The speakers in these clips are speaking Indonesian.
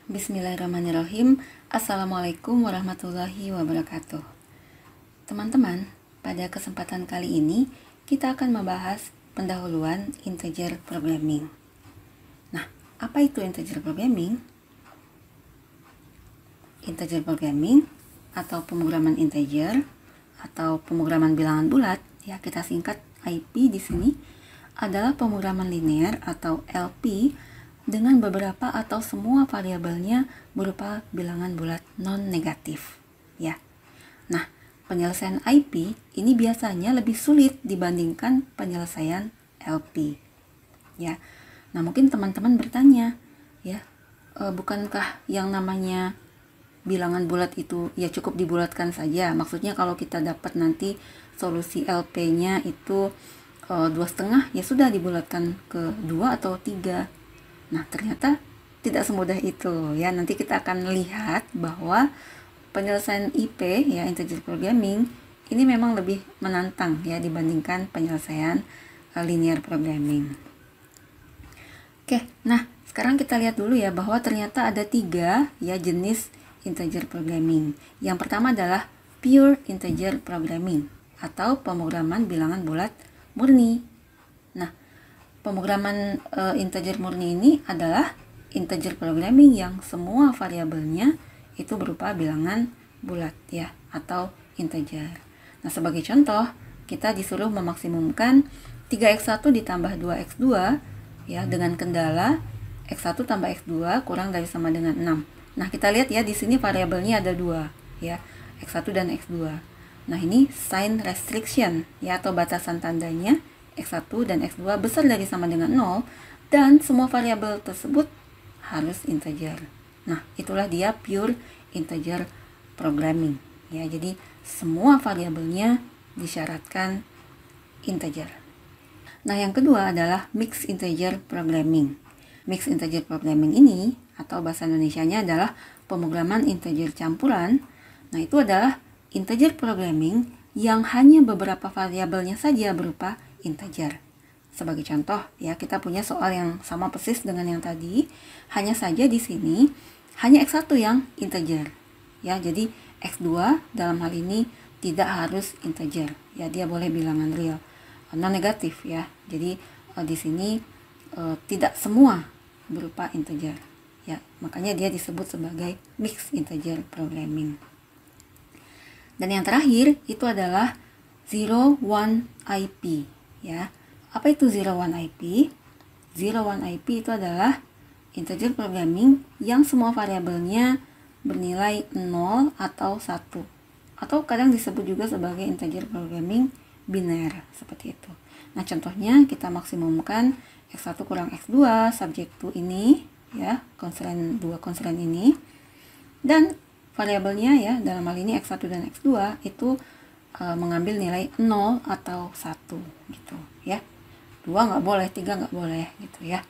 Bismillahirrahmanirrahim. Assalamualaikum warahmatullahi wabarakatuh. Teman-teman, pada kesempatan kali ini kita akan membahas pendahuluan integer programming. Nah, apa itu integer programming? Integer programming atau pemrograman integer atau pemrograman bilangan bulat, ya kita singkat IP di sini, adalah pemrograman linear atau LP dengan beberapa atau semua variabelnya berupa bilangan bulat non-negatif, ya. Nah, penyelesaian IP ini biasanya lebih sulit dibandingkan penyelesaian LP, ya. Nah, mungkin teman-teman bertanya, ya, bukankah yang namanya bilangan bulat itu ya cukup dibulatkan saja? Maksudnya kalau kita dapat nanti solusi LP-nya itu 2,5, ya sudah dibulatkan ke 2 atau 3. Nah, ternyata tidak semudah itu, ya. Nanti kita akan lihat bahwa penyelesaian IP, ya, integer programming, ini memang lebih menantang, ya, dibandingkan penyelesaian linear programming. Oke, nah sekarang kita lihat dulu ya bahwa ternyata ada 3 ya jenis integer programming. Yang pertama adalah pure integer programming atau pemrograman bilangan bulat murni. Nah, pemrograman integer murni ini adalah integer programming yang semua variabelnya itu berupa bilangan bulat, ya, atau integer. Nah, sebagai contoh, kita disuruh memaksimumkan 3x1 ditambah 2x2, ya, dengan kendala x1 tambah x2 kurang dari sama dengan 6. Nah, kita lihat ya di sini variabelnya ada 2, ya, x1 dan x2. Nah, ini sign restriction, ya, atau batasan tandanya x1 dan x2 besar dari sama dengan 0 dan semua variabel tersebut harus integer. Nah, itulah dia pure integer programming, ya. Jadi semua variabelnya disyaratkan integer. Nah, yang kedua adalah mixed integer programming. Mixed integer programming ini atau bahasa Indonesianya adalah pemrograman integer campuran. Nah, itu adalah integer programming yang hanya beberapa variabelnya saja berupa integer. Sebagai contoh, ya, kita punya soal yang sama persis dengan yang tadi, hanya saja di sini hanya x1 yang integer, ya. Jadi x2 dalam hal ini tidak harus integer, ya, dia boleh bilangan real, non negatif, ya. Jadi di sini tidak semua berupa integer, ya. Makanya dia disebut sebagai mixed integer programming. Dan yang terakhir itu adalah 0-1 IP, ya. Apa itu 0-1 IP? 0-1 IP itu adalah integer programming yang semua variabelnya bernilai 0 atau 1. Atau kadang disebut juga sebagai integer programming biner, seperti itu. Nah, contohnya kita maksimumkan x1 kurang x2 subject to ini, ya, constraint 2 constraint ini. Dan variabelnya, ya, dalam hal ini x1 dan x2 itu mengambil nilai 0 atau 1 gitu, ya. 2 nggak boleh, 3 nggak boleh gitu, ya.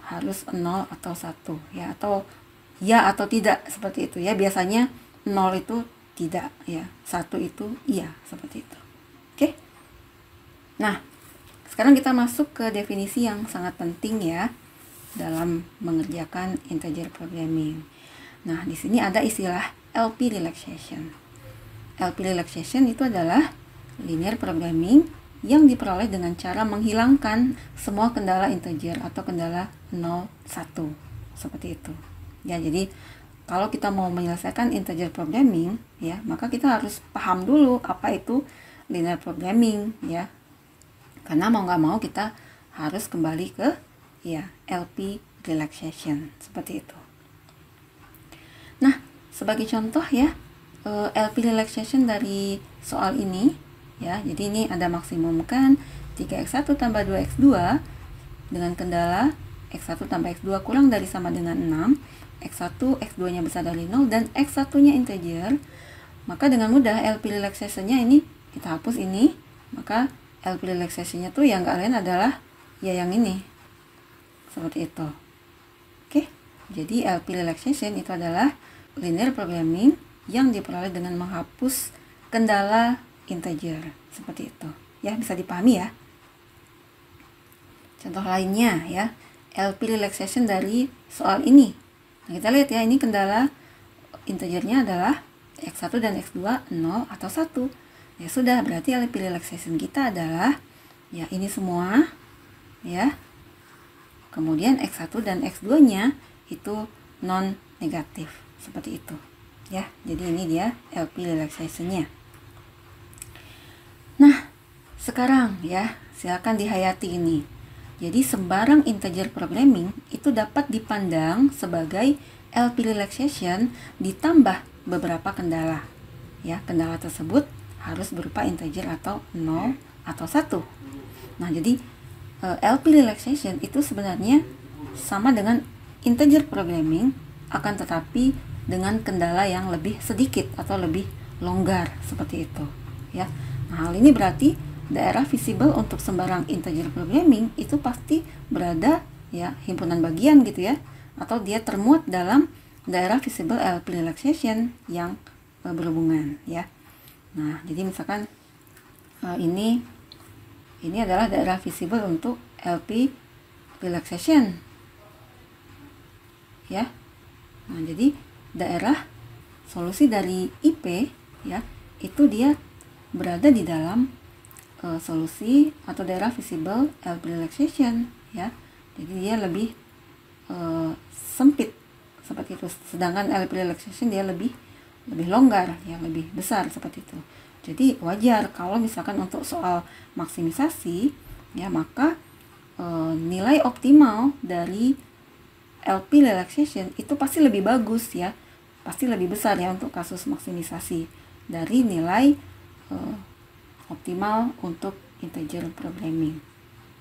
Harus 0 atau 1, ya, atau ya atau tidak, seperti itu, ya. Biasanya 0 itu tidak, ya, 1 itu iya, seperti itu. Oke. Nah, sekarang kita masuk ke definisi yang sangat penting, ya, dalam mengerjakan integer programming. Nah, di sini ada istilah LP relaxation. LP relaxation itu adalah linear programming yang diperoleh dengan cara menghilangkan semua kendala integer atau kendala 0, 1, seperti itu. Ya, jadi kalau kita mau menyelesaikan integer programming, ya, maka kita harus paham dulu apa itu linear programming, ya. Karena mau nggak mau kita harus kembali ke, ya, LP relaxation, seperti itu. Nah, sebagai contoh, ya, LP relaxation dari soal ini, ya, jadi ini ada maksimumkan 3x1 tambah 2x2 dengan kendala x1 tambah x2 kurang dari sama dengan 6, x1, x2 nya besar dari 0 dan x1 nya integer. Maka dengan mudah LP relaxation nya ini kita hapus ini, maka LP relaxation nya tuh yang nggak lain adalah, ya, yang ini, seperti itu. Oke, jadi LP relaxation itu adalah linear programming yang diperoleh dengan menghapus kendala integer, seperti itu, ya. Bisa dipahami, ya. Contoh lainnya, ya, LP relaxation dari soal ini. Nah, kita lihat ya, ini kendala integernya adalah X1 dan X2 0 atau 1. Ya sudah, berarti LP relaxation kita adalah ya ini semua ya. Kemudian X1 dan X2-nya itu non negatif seperti itu ya. Jadi ini dia LP relaxation-nya. Nah, sekarang ya, silakan dihayati ini. Jadi sembarang integer programming itu dapat dipandang sebagai LP relaxation ditambah beberapa kendala. Ya, kendala tersebut harus berupa integer atau 0 atau 1. Nah, jadi LP relaxation itu sebenarnya sama dengan integer programming, akan tetapi dengan kendala yang lebih sedikit atau lebih longgar seperti itu, ya. Nah, hal ini berarti daerah visible untuk sembarang integer programming itu pasti berada ya himpunan bagian gitu ya, atau dia termuat dalam daerah visible LP relaxation yang berhubungan ya. Nah, jadi misalkan ini adalah daerah visible untuk LP relaxation ya. Nah, jadi daerah solusi dari IP ya, itu dia berada di dalam solusi atau daerah visible LP relaxation ya. Jadi dia lebih sempit seperti itu, sedangkan LP relaxation dia lebih longgar ya, lebih besar seperti itu. Jadi wajar kalau misalkan untuk soal maksimisasi ya, maka nilai optimal dari LP relaxation itu pasti lebih bagus ya, pasti lebih besar ya untuk kasus maksimisasi dari nilai optimal untuk integer programming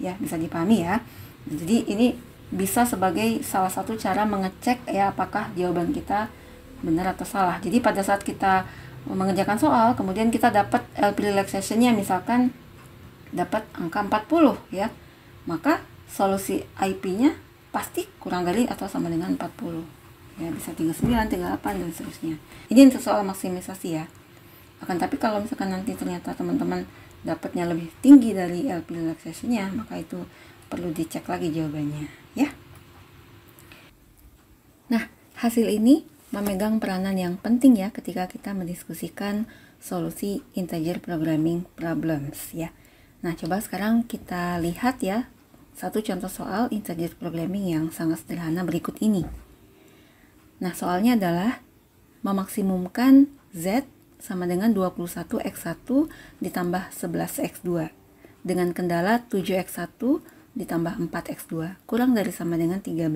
ya. Bisa dipahami ya. Jadi ini bisa sebagai salah satu cara mengecek ya apakah jawaban kita benar atau salah. Jadi pada saat kita mengerjakan soal, kemudian kita dapat LP relaxation-nya misalkan dapat angka 40 ya, maka solusi IP-nya pasti kurang dari atau sama dengan 40 ya, bisa 39, 38 dan seterusnya. Ini untuk soal maksimisasi ya. Akan tapi kalau misalkan nanti ternyata teman-teman dapatnya lebih tinggi dari LP relaxation-nya, maka itu perlu dicek lagi jawabannya ya. Nah, hasil ini memegang peranan yang penting ya ketika kita mendiskusikan solusi integer programming problems ya. Nah, coba sekarang kita lihat ya satu contoh soal integer programming yang sangat sederhana berikut ini. Nah, soalnya adalah memaksimumkan Z sama dengan 21x1 ditambah 11x2 dengan kendala 7x1 ditambah 4x2 kurang dari sama dengan 13.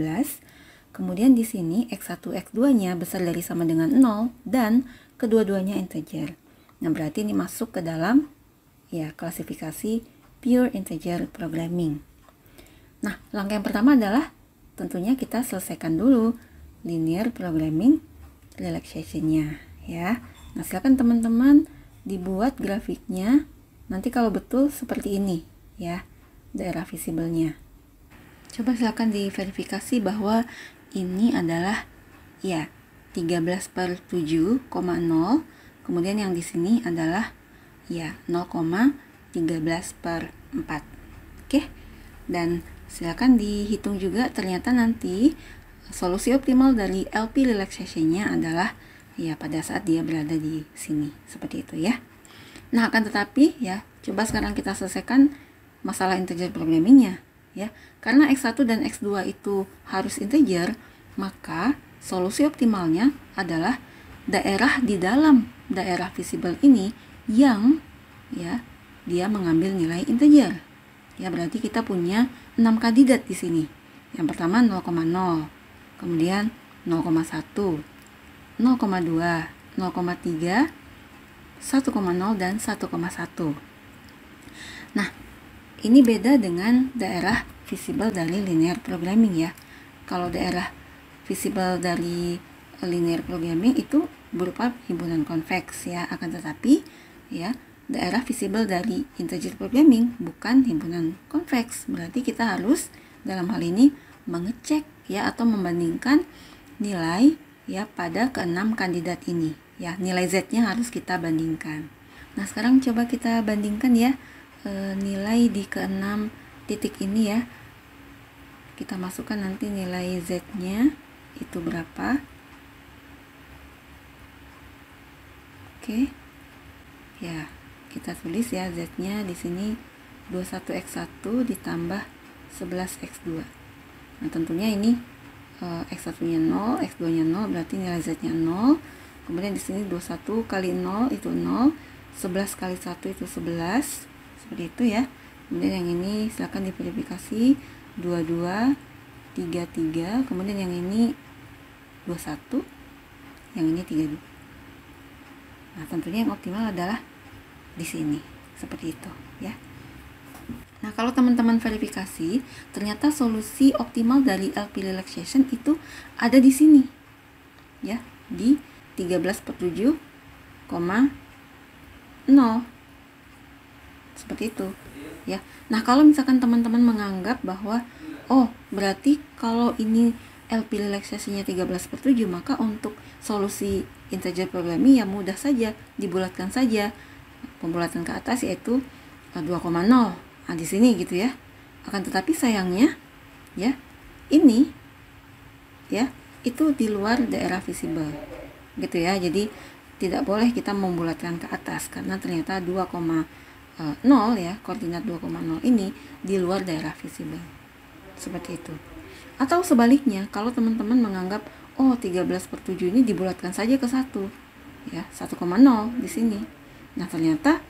Kemudian di sini x1, x2-nya besar dari sama dengan 0 dan kedua-duanya integer. Nah, berarti ini masuk ke dalam ya klasifikasi pure integer programming. Nah, langkah yang pertama adalah tentunya kita selesaikan dulu linear programming relaxation-nya ya. Nah, silakan teman-teman dibuat grafiknya. Nanti kalau betul seperti ini ya daerah visible-nya. Coba silakan diverifikasi bahwa ini adalah ya 13/7,0, kemudian yang di sini adalah ya 0,13/4. Oke. Dan silakan dihitung juga, ternyata nanti solusi optimal dari LP relaxation-nya adalah ya pada saat dia berada di sini seperti itu ya. Nah, akan tetapi ya, coba sekarang kita selesaikan masalah integer programming-nya ya. Karena X1 dan X2 itu harus integer, maka solusi optimalnya adalah daerah di dalam daerah visible ini yang ya dia mengambil nilai integer. Ya, berarti kita punya 6 kandidat di sini. Yang pertama 0,0, kemudian 0,1, 0,2, 0,3, 1,0 dan 1,1. Nah, ini beda dengan daerah visible dari linear programming ya. Kalau daerah visible dari linear programming itu berupa himpunan konveks ya, akan tetapi ya daerah visible dari integer programming bukan himpunan konveks. Berarti kita harus dalam hal ini mengecek ya atau membandingkan nilai ya pada ke-6 kandidat ini ya. Nilai Z-nya harus kita bandingkan. Nah, sekarang coba kita bandingkan ya nilai di ke-6 titik ini ya. Kita masukkan nanti nilai Z-nya itu berapa? Oke. Ya, kita tulis ya Z-nya di sini 21X1 ditambah 11X2. Nah, tentunya ini X1-nya 0, X2-nya 0, berarti nilai Z-nya 0. Kemudian di sini 21 kali 0 itu 0, 11 kali 1 itu 11. Seperti itu ya. Kemudian yang ini silakan diverifikasi 22, 33, kemudian yang ini 21, yang ini 32. Nah, tentunya yang optimal adalah di sini, seperti itu ya. Nah, kalau teman-teman verifikasi, ternyata solusi optimal dari LP relaxation itu ada di sini ya, di 13/7,0 seperti itu ya. Nah, kalau misalkan teman-teman menganggap bahwa oh, berarti kalau ini LP relaxation-nya 13/7, maka untuk solusi integer programming ya mudah saja, dibulatkan saja. Pembulatan ke atas yaitu 2,0. Nah, di sini gitu ya. Akan tetapi sayangnya ya, ini ya, itu di luar daerah visible. Gitu ya. Jadi tidak boleh kita membulatkan ke atas karena ternyata 2,0 ya, koordinat 2,0 ini di luar daerah visible. Seperti itu. Atau sebaliknya, kalau teman-teman menganggap oh, 13/7 ini dibulatkan saja ke 1 ya, 1,0 di sini. Nah, ternyata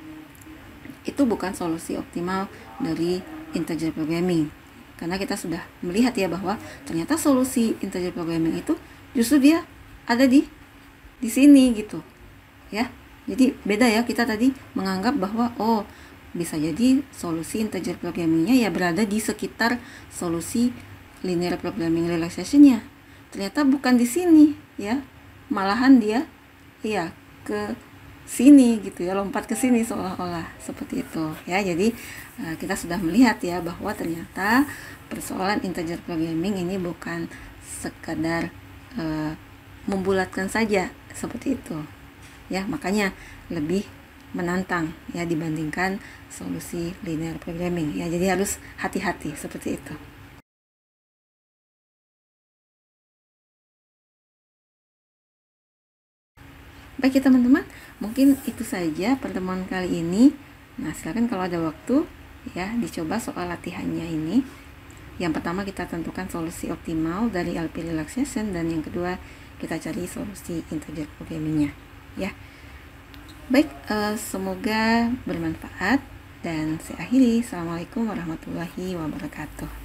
itu bukan solusi optimal dari integer programming. Karena kita sudah melihat ya bahwa ternyata solusi integer programming itu justru dia ada di sini gitu. Ya. Jadi beda ya, kita tadi menganggap bahwa oh, bisa jadi solusi integer programmingnya ya berada di sekitar solusi linear programming relaxation-nya. Ternyata bukan di sini ya. Malahan dia ya ke sini gitu ya, lompat ke sini seolah-olah seperti itu ya. Jadi kita sudah melihat ya bahwa ternyata persoalan integer programming ini bukan sekadar membulatkan saja seperti itu ya, makanya lebih menantang ya dibandingkan solusi linear programming ya. Jadi harus hati-hati seperti itu. Baik ya teman-teman, mungkin itu saja pertemuan kali ini. Nah, silakan kalau ada waktu ya dicoba soal latihannya ini. Yang pertama kita tentukan solusi optimal dari LP relaxation, dan yang kedua kita cari solusi integer programmingnya ya. Baik, semoga bermanfaat dan saya akhiri. Assalamualaikum warahmatullahi wabarakatuh.